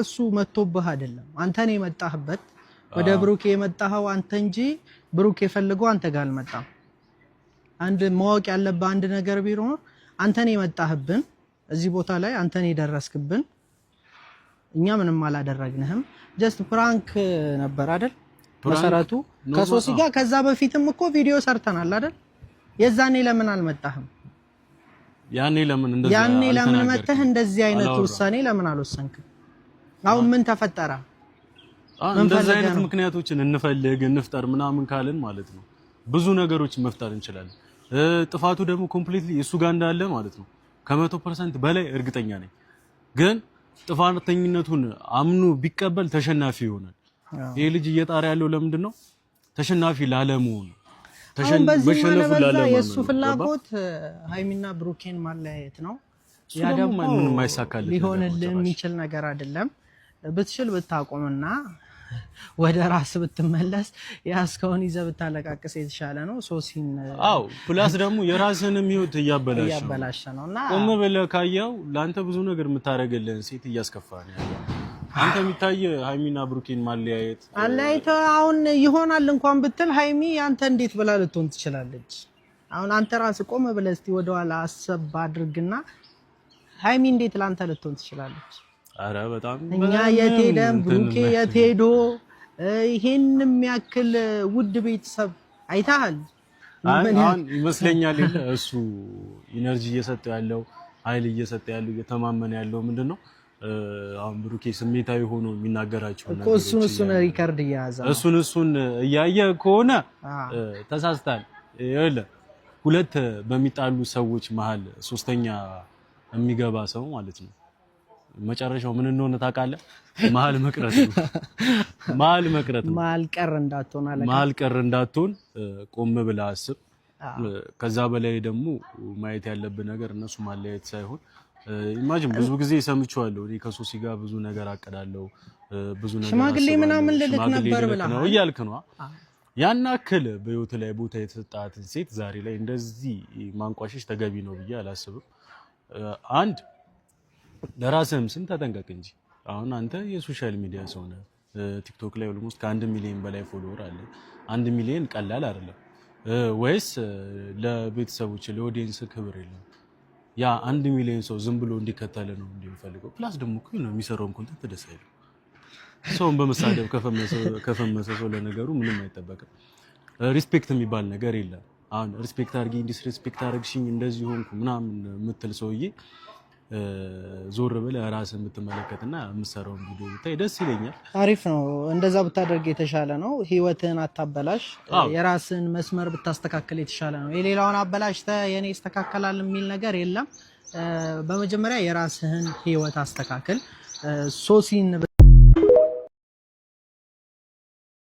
እሱ መጥቶብህ አይደለም አንተ ነህ የመጣህበት ወደ ብሩክ የመጣኸው አንተ እንጂ ብሩክ የፈልገው አንተ ጋር አልመጣም አንድ ማወቅ ያለበት አንድ ነገር ቢኖር አንተ ነህ የመጣህብን እዚህ ቦታ ላይ አንተ ነህ የደረስክብን እኛ ምንም አላደረግንህም ጀስት ፕራንክ ነበር አይደል መሰረቱ ከሶሲ ጋር ከዛ በፊትም እኮ ቪዲዮ ሰርተናል አይደል የዛኔ ለምን አልመጣህም ያኔ ለምን መተህ እንደዚህ አይነት ውሳኔ ለምን አልወሰንክም አሁን ምን ተፈጠረ እንደዚህ አይነት ምክንያቶችን እንፍጠር ምናምን ካልን ማለት ነው ብዙ ነገሮችን መፍጠር እንችላለን ጥፋቱ ደግሞ ኮምፕሊትሊ እሱ ጋር እንዳለ ማለት ነው ከ100% በላይ እርግጠኛ ነኝ ግን ጥፋተኝነቱን አምኑ ቢቀበል ተሸናፊ ይሆናል ይሄ ልጅ እየጣራ ያለው ለምንድን ነው ተሸናፊ ላለመሆን በሸነፉ ላለመሆን የሱ ፍላጎት ሃይሚና ብሩኬን ማለያየት ነው ያ ደግሞ ምንም የማይሳካልህ ሊሆንልህ የሚችል ነገር አይደለም ብትችል ብታቆምና ወደ ራስ ብትመለስ ያስከውን ይዘህ ብታለቃቅስ የተሻለ ነው ሶሲን አው ፕላስ ደግሞ የራስህንም ህይወት እያበላሽ ነውና ቆም ብለህ ካየው ላንተ ብዙ ነገር የምታረጋግልን ሴት እያስከፋኝ ያለው አንተ የሚታይ ሃይሚና ብሩኬን ማለያየት አለያይተ አሁን ይሆናል እንኳን ብትል ሃይሚ አንተ እንዴት ብላ ልትሆን ትችላለች አሁን አንተ ራስህ ቆም ብለህ እስቲ ወደኋላ አሰብ አድርግና ሃይሚ እንዴት ላንተ ልትሆን ትችላለች አረ በጣም እኛ የቴደም ብሩኬ የቴዶ ይሄንም ያክል ውድ ቤተሰብ አይታል አሁን ይመስለኛል እሱ ኢነርጂ እየሰጠ ያለው ኃይል እየሰጠ ያለው እየተማመነ ያለው ምንድነው አሁን ብሩኬ ስሜታዊ ሆኖ የሚናገራቸው ነገር እሱን ሪከርድ እያያዘ እሱን እያየ ከሆነ ተሳስታል ይኸውልህ ሁለት በሚጣሉ ሰዎች መሃል ሶስተኛ የሚገባ ሰው ማለት ነው መጨረሻው ምን እንደሆነ ታውቃለህ መሃል መቅረት መሃል ቀር እንዳትሆን ቆም ብለህ አስብ ከዛ በላይ ደግሞ ማየት ያለብህ ነገር እነሱ ማለያየት ሳይሆን ኢማጂን ብዙ ጊዜ ሰምቻለሁ እኔ ከሶሲ ጋር ብዙ ነገር አቀዳለሁ ብዙ ነገር ሽማግሌ ምናምን ልልክ ነበር ብላ ነው እያልክ ነው ያን አክል በህይወት ላይ ቦታ የተሰጣት ሴት ዛሬ ላይ እንደዚህ ማንቋሸሽ ተገቢ ነው ብዬ አላስብም አንድ ለራስህም ስም ተጠንቀቅ እንጂ አሁን አንተ የሶሻል ሚዲያ ሰው ነህ ቲክቶክ ላይ ኦልሞስት ከ1 ሚሊዮን በላይ ፎሎወር አለ 1 ሚሊዮን ቀላል አይደለም ወይስ ለቤተሰቦች ለኦዲየንስ ክብር የለም ያ 1 ሚሊዮን ሰው ዝም ብሎ እንዲከተል ነው እንደሚፈልገው ፕላስ ደግሞ እኮ ነው የሚሰራው ኮንተንት ደስ አይልም ሰውን በመሳደብ ከፈመሰ ሰው ለነገሩ ምንም አይጠበቅም ሪስፔክት የሚባል ነገር የለም አሁን ሪስፔክት አድርጊ ዲስሪስፔክት አድርግሽኝ እንደዚህ ሆንኩ ምናምን የምትል ሰውዬ ዞር ብለህ ራስህን የምትመለከትና የምትሰራው ቪዲዮ ብታይ ደስ ይለኛል አሪፍ ነው እንደዛ ብታደርግ የተሻለ ነው ህይወትህን አታበላሽ የራስህን መስመር ብታስተካክል የተሻለ ነው የሌላውን አበላሽተህ የኔ ይስተካከላል የሚል ነገር የለም በመጀመሪያ የራስህን ህይወት አስተካክል ሶሲን